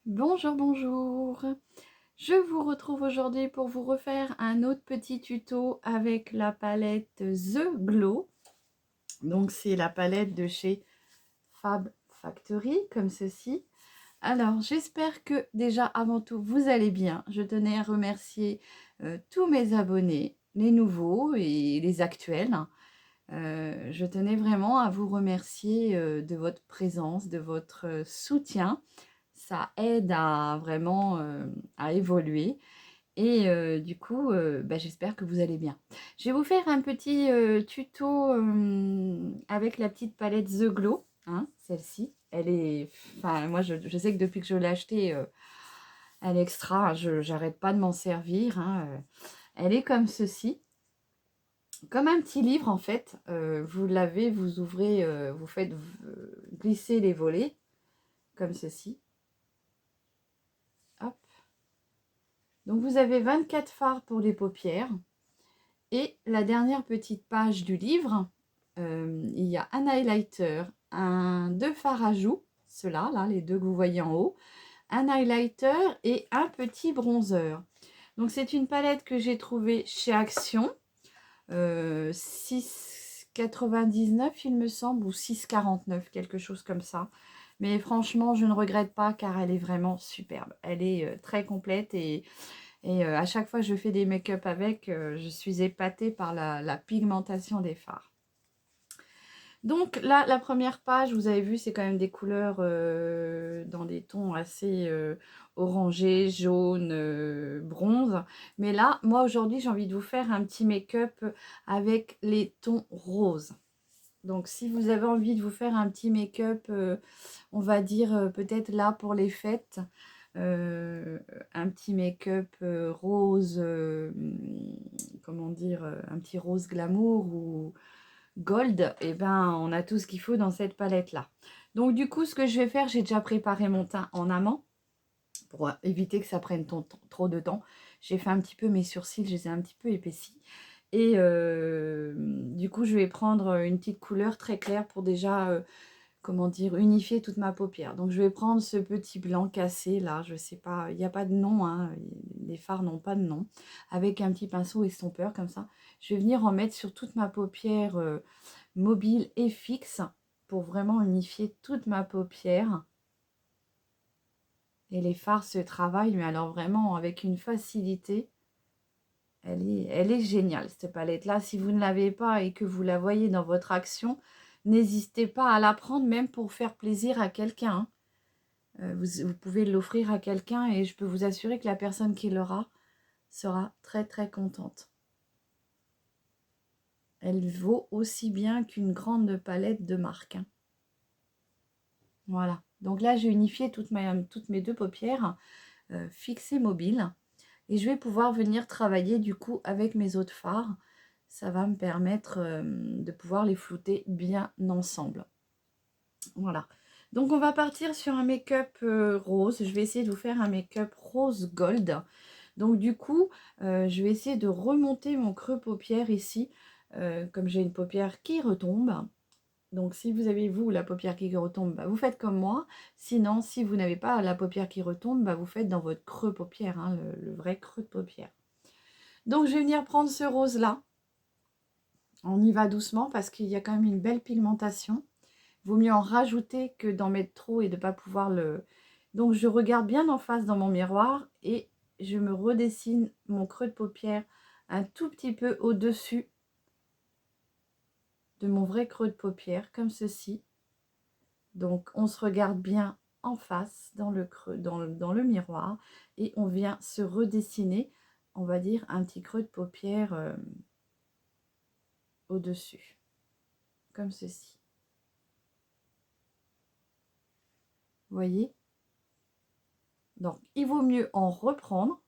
Bonjour, bonjour. Je vous retrouve aujourd'hui pour vous refaire un autre petit tuto avec la palette The Glow. Donc c'est la palette de chez Fab Factory, comme ceci. Alors j'espère que déjà avant tout vous allez bien. Je tenais à remercier tous mes abonnés, les nouveaux et les actuels. Je tenais vraiment à vous remercier de votre présence, de votre soutien. Ça aide à vraiment à évoluer et du coup, j'espère que vous allez bien. Je vais vous faire un petit tuto avec la petite palette The Glow, hein, celle-ci. Elle est, enfin moi je sais que depuis que je l'ai achetée, elle est extra, j'arrête pas de m'en servir, hein, elle est comme ceci. Comme un petit livre en fait, vous l'avez, vous ouvrez, vous faites glisser les volets comme ceci. Hop. Donc vous avez 24 fards pour les paupières. Et la dernière petite page du livre, il y a un highlighter, deux fards à joues, ceux-là, là, les deux que vous voyez en haut, un highlighter et un petit bronzer. Donc c'est une palette que j'ai trouvée chez Action, 6,99 il me semble, ou 6,49, quelque chose comme ça. Mais franchement, je ne regrette pas car elle est vraiment superbe. Elle est très complète et à chaque fois que je fais des make-up avec, je suis épatée par la pigmentation des fards. Donc là, la première page, vous avez vu, c'est quand même des couleurs dans des tons assez orangés, jaunes, bronze. Mais là, moi aujourd'hui, j'ai envie de vous faire un petit make-up avec les tons roses. Donc si vous avez envie de vous faire un petit make-up, on va dire peut-être là pour les fêtes, un petit make-up rose, comment dire, un petit rose glamour ou gold, et ben on a tout ce qu'il faut dans cette palette là. Donc du coup ce que je vais faire, j'ai déjà préparé mon teint en amont pour éviter que ça prenne trop de temps. J'ai fait un petit peu mes sourcils, je les ai un petit peu épaissis. Et du coup je vais prendre une petite couleur très claire pour déjà comment dire, unifier toute ma paupière. Donc je vais prendre ce petit blanc cassé là, je sais pas, il n'y a pas de nom, hein, les fards n'ont pas de nom, avec un petit pinceau estompeur comme ça. Je vais venir en mettre sur toute ma paupière mobile et fixe pour vraiment unifier toute ma paupière. Et les fards se travaillent, mais alors vraiment avec une facilité. Elle est géniale cette palette là. Si vous ne l'avez pas et que vous la voyez dans votre action, n'hésitez pas à la prendre même pour faire plaisir à quelqu'un, hein. Vous pouvez l'offrir à quelqu'un et je peux vous assurer que la personne qui l'aura sera très très contente. Elle vaut aussi bien qu'une grande palette de marque, hein. Voilà. Donc là, j'ai unifié toutes mes deux paupières fixes et mobiles. Et je vais pouvoir venir travailler du coup avec mes autres fards. Ça va me permettre de pouvoir les flouter bien ensemble. Voilà. Donc on va partir sur un make-up rose. Je vais essayer de vous faire un make-up rose gold. Donc du coup, je vais essayer de remonter mon creux paupière ici. Comme j'ai une paupière qui retombe. Donc si vous avez, vous, la paupière qui retombe, bah, vous faites comme moi. Sinon, si vous n'avez pas la paupière qui retombe, bah, vous faites dans votre creux paupière, hein, le vrai creux de paupière. Donc je vais venir prendre ce rose-là. On y va doucement parce qu'il y a quand même une belle pigmentation. Vaut mieux en rajouter que d'en mettre trop et de ne pas pouvoir le... Donc je regarde bien en face dans mon miroir et je me redessine mon creux de paupière un tout petit peu au-dessus de mon vrai creux de paupière, comme ceci. Donc on se regarde bien en face dans le creux, dans le miroir, et on vient se redessiner, on va dire, un petit creux de paupière au-dessus, comme ceci. Vous voyez? Donc il vaut mieux en reprendre.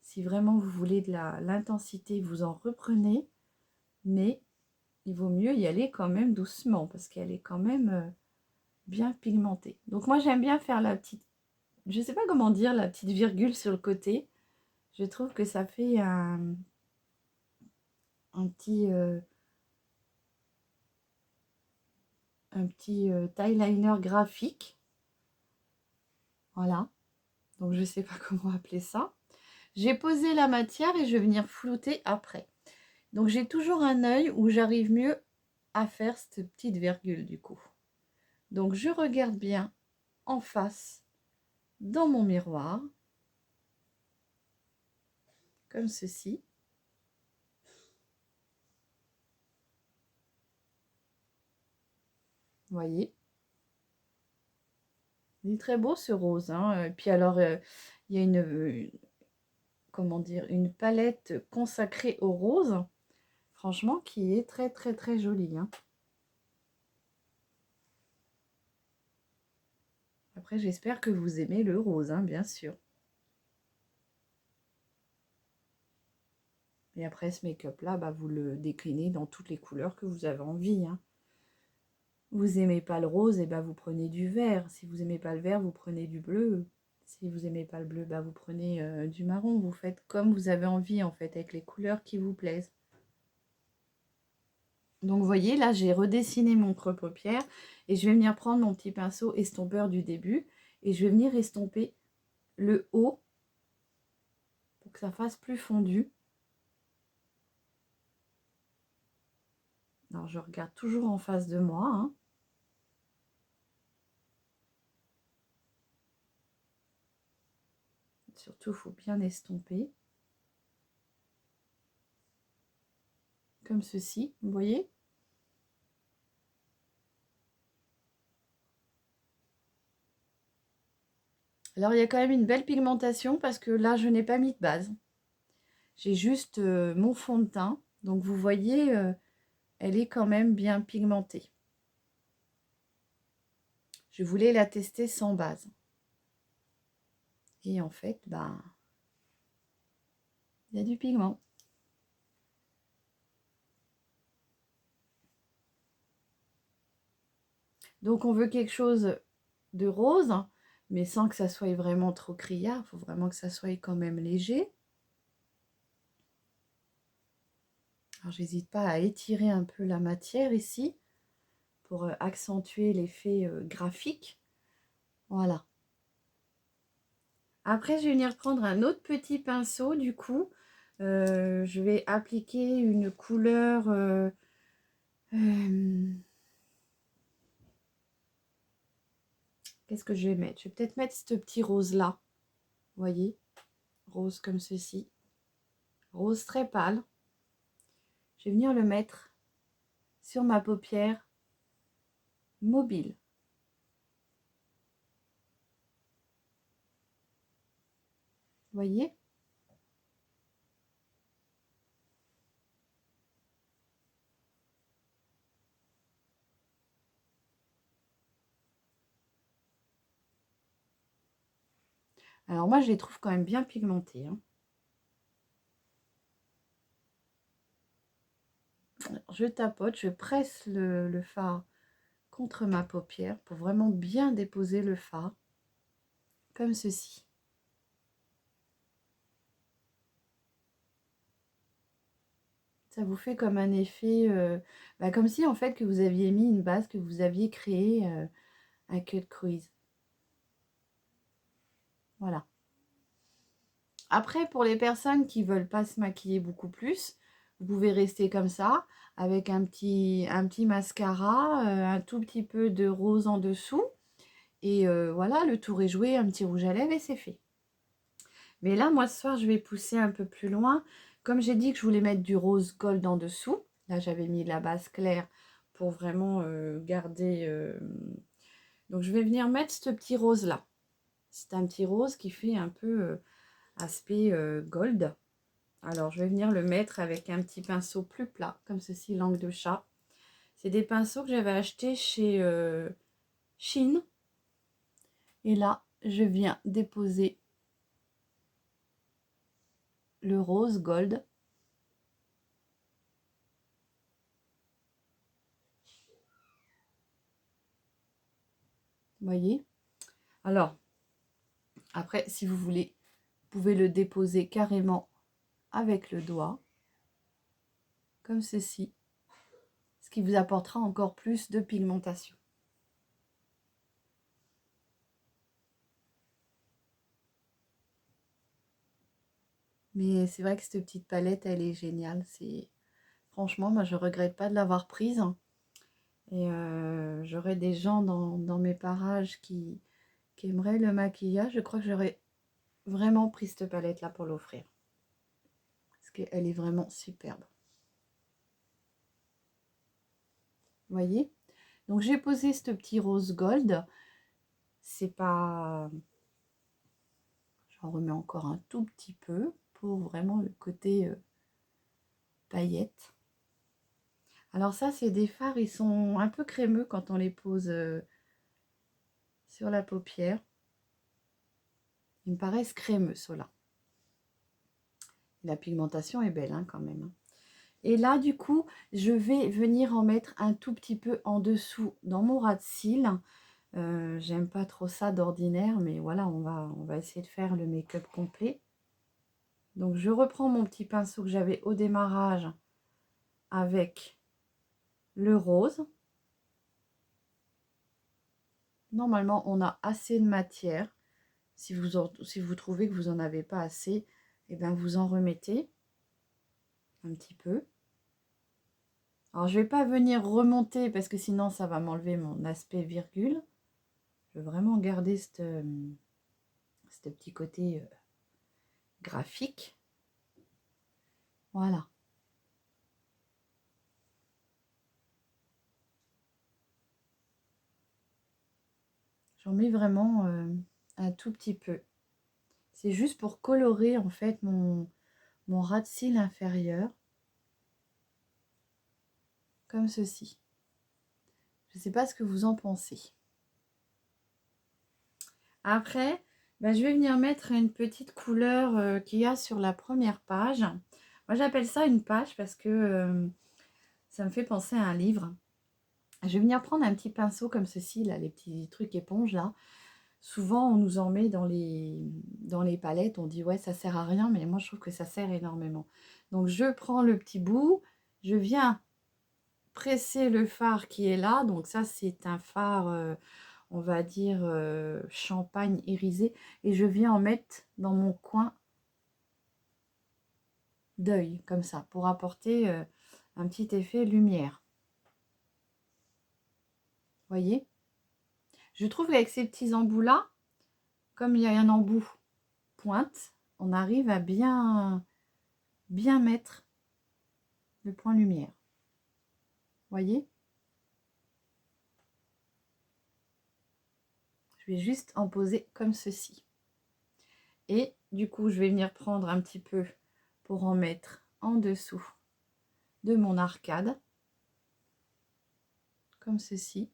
Si vraiment vous voulez de l'intensité, vous en reprenez, mais il vaut mieux y aller quand même doucement parce qu'elle est quand même bien pigmentée. Donc moi j'aime bien faire la petite, je sais pas comment dire, la petite virgule sur le côté. Je trouve que ça fait un petit eyeliner graphique. Voilà. Donc, je ne sais pas comment appeler ça. J'ai posé la matière et je vais venir flouter après. Donc, j'ai toujours un œil où j'arrive mieux à faire cette petite virgule du coup. Donc, je regarde bien en face dans mon miroir, comme ceci. Vous voyez? Il est très beau ce rose, hein. Et puis alors, il y a comment dire, une palette consacrée au rose, franchement, qui est très très très jolie, hein. Après, j'espère que vous aimez le rose, hein, bien sûr. Et après, ce make-up là, bah, vous le déclinez dans toutes les couleurs que vous avez envie, hein. Vous aimez pas le rose, et bah, vous prenez du vert. Si vous aimez pas le vert, vous prenez du bleu. Si vous aimez pas le bleu, bah, vous prenez du marron. Vous faites comme vous avez envie, en fait, avec les couleurs qui vous plaisent. Donc, vous voyez, là, j'ai redessiné mon creux paupière et je vais venir prendre mon petit pinceau estompeur du début et je vais venir estomper le haut pour que ça fasse plus fondu. Alors, je regarde toujours en face de moi, hein. Surtout, il faut bien estomper. Comme ceci, vous voyez? Alors, il y a quand même une belle pigmentation parce que là, je n'ai pas mis de base. J'ai juste mon fond de teint. Donc, vous voyez, elle est quand même bien pigmentée. Je voulais la tester sans base. Et en fait, bah, il y a du pigment. Donc, on veut quelque chose de rose, mais sans que ça soit vraiment trop criard. Il faut vraiment que ça soit quand même léger. Alors, j'hésite pas à étirer un peu la matière ici pour accentuer l'effet graphique. Voilà. Après, je vais venir prendre un autre petit pinceau, du coup. Je vais appliquer une couleur... qu'est-ce que je vais mettre? Je vais peut-être mettre ce petit rose-là. Vous voyez? Rose comme ceci. Rose très pâle. Je vais venir le mettre sur ma paupière mobile. Vous voyez? Alors moi, je les trouve quand même bien pigmentés, hein. Je tapote, je presse le fard contre ma paupière pour vraiment bien déposer le fard, comme ceci. Ça vous fait comme un effet, comme si en fait que vous aviez mis une base, que vous aviez créé un cut crease. Voilà. Après, pour les personnes qui veulent pas se maquiller beaucoup plus, vous pouvez rester comme ça, avec un petit mascara, un tout petit peu de rose en dessous. Et voilà, le tour est joué, un petit rouge à lèvres et c'est fait. Mais là, moi, ce soir, je vais pousser un peu plus loin. Comme j'ai dit que je voulais mettre du rose gold en dessous, là, j'avais mis la base claire pour vraiment garder... Donc, je vais venir mettre ce petit rose-là. C'est un petit rose qui fait un peu aspect gold. Alors, je vais venir le mettre avec un petit pinceau plus plat, comme ceci, langue de chat. C'est des pinceaux que j'avais achetés chez Shein. Et là, je viens déposer le rose gold. Vous voyez? Alors, après, si vous voulez, vous pouvez le déposer carrément avec le doigt, comme ceci, ce qui vous apportera encore plus de pigmentation. Mais c'est vrai que cette petite palette, elle est géniale. Franchement, moi, je regrette pas de l'avoir prise. Et j'aurais des gens dans mes parages qui aimeraient le maquillage. Je crois que j'aurais vraiment pris cette palette-là pour l'offrir. Parce qu'elle est vraiment superbe. Vous voyez? Donc, j'ai posé ce petit rose gold. C'est pas... J'en remets encore un tout petit peu pour vraiment le côté paillettes. Alors ça, c'est des fards, ils sont un peu crémeux quand on les pose sur la paupière. Ils me paraissent crémeux, ceux-là. La pigmentation est belle, hein, quand même. Et là, du coup, je vais venir en mettre un tout petit peu en dessous dans mon ras de cils. J'aime pas trop ça d'ordinaire, mais voilà, on va essayer de faire le make-up complet. Donc, je reprends mon petit pinceau que j'avais au démarrage avec le rose. Normalement, on a assez de matière. Si vous trouvez que vous n'en avez pas assez, eh bien, vous en remettez un petit peu. Alors, je ne vais pas venir remonter parce que sinon, ça va m'enlever mon aspect virgule. Je veux vraiment garder ce petit côté graphique. Voilà. J'en mets vraiment un tout petit peu. C'est juste pour colorer en fait mon ras de cils inférieur. Comme ceci. Je ne sais pas ce que vous en pensez. Après, ben, je vais venir mettre une petite couleur qu'il y a sur la première page. Moi, j'appelle ça une page parce que ça me fait penser à un livre. Je vais venir prendre un petit pinceau comme ceci, là, les petits trucs éponges, là. Souvent, on nous en met dans les palettes. On dit, ouais, ça sert à rien, mais moi, je trouve que ça sert énormément. Donc, je prends le petit bout. Je viens presser le fard qui est là. Donc, ça, c'est un fard... on va dire champagne irisé, et je viens en mettre dans mon coin d'œil, comme ça, pour apporter un petit effet lumière. Voyez? Je trouve qu'avec ces petits embouts-là, comme il y a un embout pointe, on arrive à bien mettre le point lumière. Voyez? Je vais juste en poser comme ceci. Et du coup, je vais venir prendre un petit peu pour en mettre en dessous de mon arcade, comme ceci.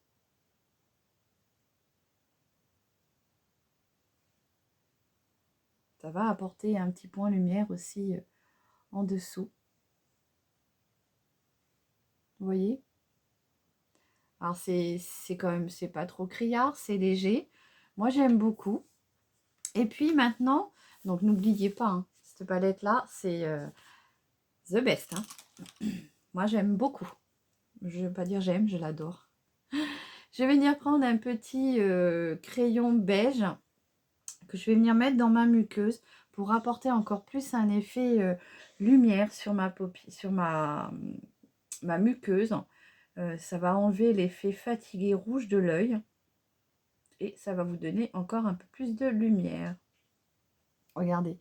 Ça va apporter un petit point lumière aussi en dessous. Vous voyez? Alors c'est quand même, c'est pas trop criard, c'est léger. Moi j'aime beaucoup. Et puis maintenant, donc n'oubliez pas, hein, cette palette là, c'est the best. Hein. Moi j'aime beaucoup. Je ne vais pas dire j'aime, je l'adore. Je vais venir prendre un petit crayon beige que je vais venir mettre dans ma muqueuse pour apporter encore plus un effet lumière sur ma paupière, sur ma muqueuse. Ça va enlever l'effet fatigué rouge de l'œil et ça va vous donner encore un peu plus de lumière. Regardez.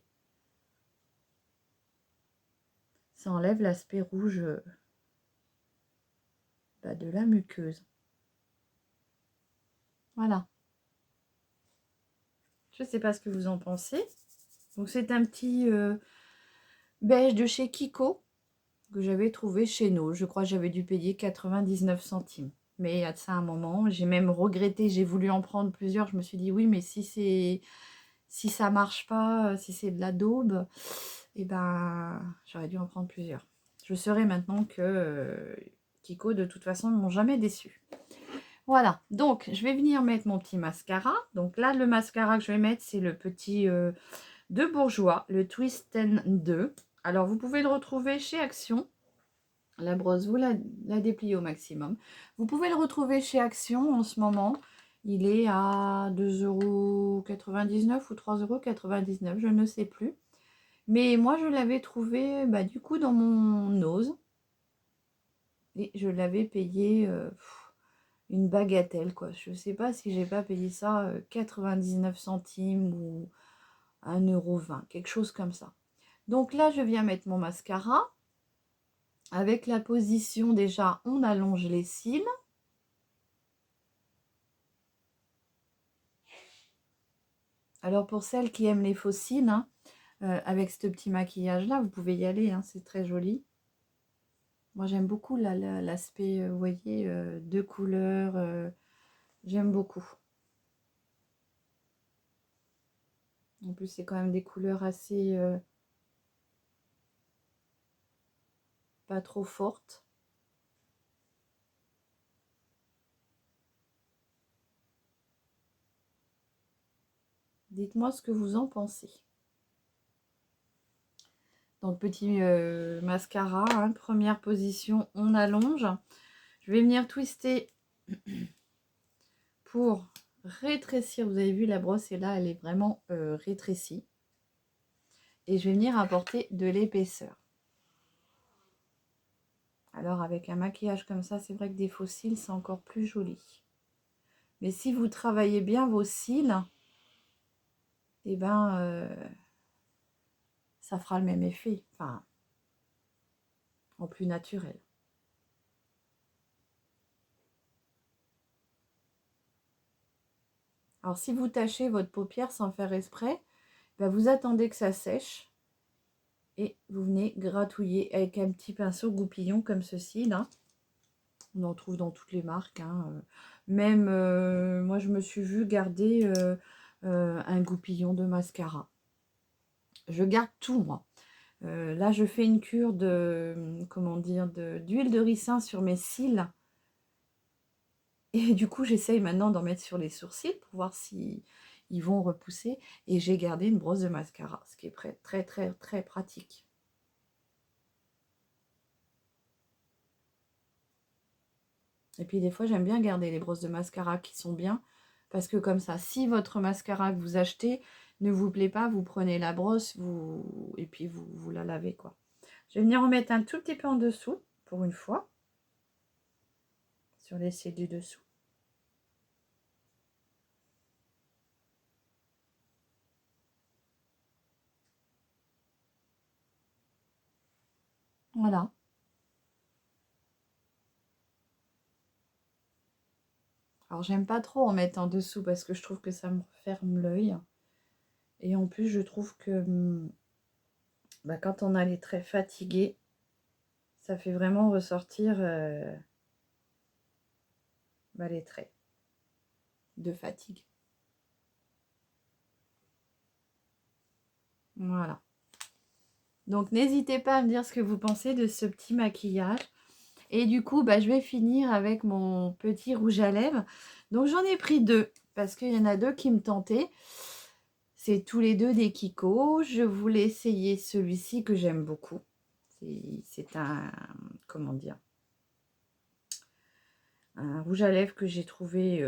Ça enlève l'aspect rouge de la muqueuse. Voilà. Je ne sais pas ce que vous en pensez. Donc c'est un petit beige de chez Kiko que j'avais trouvé chez nous. Je crois que j'avais dû payer 99 centimes. Mais il y a de ça un moment, j'ai même regretté, j'ai voulu en prendre plusieurs. Je me suis dit oui, mais si ça marche pas, si c'est de la daube, et ben j'aurais dû en prendre plusieurs. Je saurais maintenant que Kiko de toute façon ne m'ont jamais déçu. Voilà, donc je vais venir mettre mon petit mascara. Donc là, le mascara que je vais mettre, c'est le petit de Bourjois, le Twist 2. Alors, vous pouvez le retrouver chez Action. La brosse, vous la dépliez au maximum. Vous pouvez le retrouver chez Action en ce moment. Il est à 2,99 € ou 3,99 €, je ne sais plus. Mais moi, je l'avais trouvé, bah, du coup, dans mon Nose. Et je l'avais payé une bagatelle, quoi. Je sais pas si j'ai pas payé ça 99 centimes ou 1,20 €, quelque chose comme ça. Donc là, je viens mettre mon mascara. Avec la position, déjà, on allonge les cils. Alors, pour celles qui aiment les faux cils, hein, avec ce petit maquillage-là, vous pouvez y aller, hein, c'est très joli. Moi, j'aime beaucoup l'aspect, vous voyez, deux couleurs. J'aime beaucoup. En plus, c'est quand même des couleurs assez pas trop fortes. Dites-moi ce que vous en pensez. Donc, petit mascara, hein, première position, on allonge. Je vais venir twister pour rétrécir. Vous avez vu, la brosse est là, elle est vraiment rétrécie. Et je vais venir apporter de l'épaisseur. Alors, avec un maquillage comme ça, c'est vrai que des faux cils, c'est encore plus joli. Mais si vous travaillez bien vos cils, eh ben, ça fera le même effet. Enfin, en plus naturel. Alors, si vous tachez votre paupière sans faire exprès, ben, vous attendez que ça sèche. Et vous venez gratouiller avec un petit pinceau goupillon comme ceci, là. On en trouve dans toutes les marques, hein. Même, moi, je me suis vue garder un goupillon de mascara. Je garde tout, moi. Là, je fais une cure de, comment dire, d'huile de ricin sur mes cils. Et du coup, j'essaye maintenant d'en mettre sur les sourcils pour voir si ils vont repousser. Et j'ai gardé une brosse de mascara, ce qui est très, très, très pratique. Et puis des fois, j'aime bien garder les brosses de mascara qui sont bien. Parce que comme ça, si votre mascara que vous achetez ne vous plaît pas, vous prenez la brosse et puis vous la lavez, quoi. Je vais venir en mettre un tout petit peu en dessous, pour une fois. Sur les cils du dessous. Voilà. Alors, j'aime pas trop en mettre en dessous parce que je trouve que ça me ferme l'œil. Et en plus, je trouve que bah, quand on a les traits fatigués, ça fait vraiment ressortir bah, les traits de fatigue. Voilà. Donc, n'hésitez pas à me dire ce que vous pensez de ce petit maquillage. Et du coup, bah, je vais finir avec mon petit rouge à lèvres. Donc, j'en ai pris deux parce qu'il y en a deux qui me tentaient. C'est tous les deux des Kiko. Je voulais essayer celui-ci que j'aime beaucoup. C'est un, comment dire, un rouge à lèvres que j'ai trouvé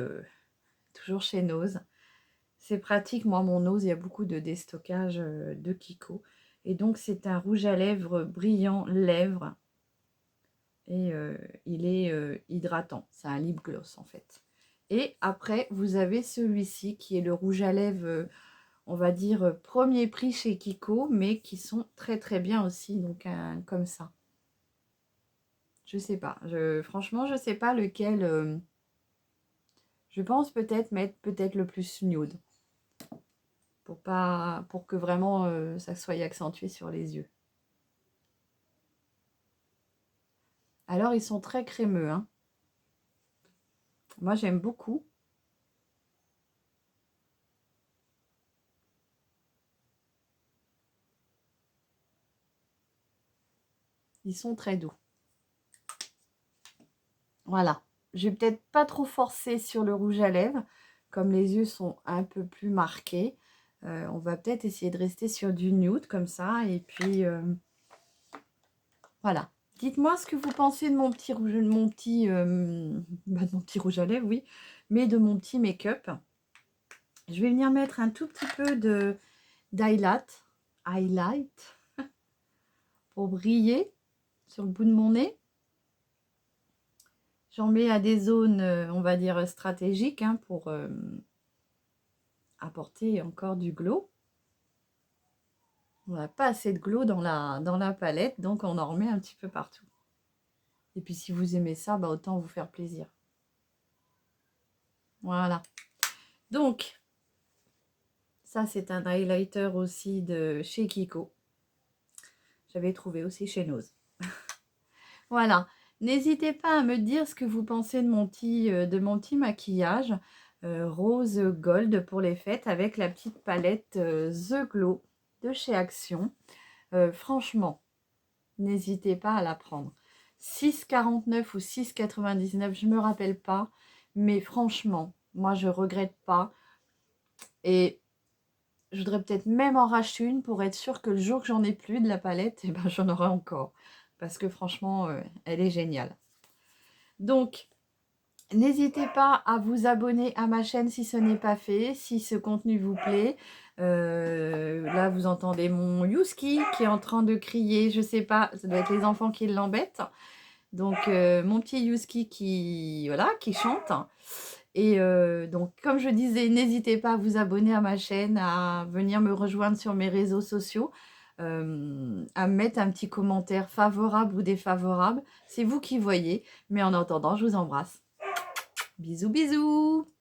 toujours chez Nose. C'est pratique, moi mon Nose, il y a beaucoup de déstockage de Kiko. Et donc c'est un rouge à lèvres brillant lèvres. Et il est hydratant, c'est un lip gloss en fait. Et après vous avez celui-ci qui est le rouge à lèvres, on va dire premier prix chez Kiko, mais qui sont très très bien aussi, donc comme ça. Je sais pas, franchement je sais pas lequel, je pense peut-être mettre peut-être le plus nude. Pour que vraiment ça soit accentué sur les yeux. Alors ils sont très crémeux, hein. Moi j'aime beaucoup. Ils sont très doux. Voilà. Je vais peut-être pas trop forcer sur le rouge à lèvres. Comme les yeux sont un peu plus marqués. On va peut-être essayer de rester sur du nude comme ça. Et puis voilà. Dites-moi ce que vous pensez de mon petit rouge, de mon petit rouge à lèvres, oui. Mais de mon petit make-up. Je vais venir mettre un tout petit peu de d'highlight. pour briller sur le bout de mon nez. J'en mets à des zones, on va dire, stratégiques hein, pour apporter encore du glow. On n'a pas assez de glow dans la palette, donc on en remet un petit peu partout. Et puis si vous aimez ça, bah, autant vous faire plaisir. Voilà. Donc, ça c'est un highlighter aussi de chez Kiko. J'avais trouvé aussi chez Nose. Voilà. N'hésitez pas à me dire ce que vous pensez de mon petit maquillage rose gold pour les fêtes avec la petite palette The Glow de chez Action. Franchement, n'hésitez pas à la prendre. 6,49 ou 6,99, je ne me rappelle pas. Mais franchement, moi, je ne regrette pas. Et je voudrais peut-être même en racheter une pour être sûre que le jour que j'en ai plus de la palette, eh ben, j'en aurai encore. Parce que franchement, elle est géniale. Donc, n'hésitez pas à vous abonner à ma chaîne si ce n'est pas fait, si ce contenu vous plaît. Là, vous entendez mon Youski qui est en train de crier. Je sais pas, ça doit être les enfants qui l'embêtent. Donc, mon petit Youski qui chante. Et donc, comme je disais, n'hésitez pas à vous abonner à ma chaîne, à venir me rejoindre sur mes réseaux sociaux, à me mettre un petit commentaire favorable ou défavorable. C'est vous qui voyez. Mais en attendant, je vous embrasse. Bisous, bisous!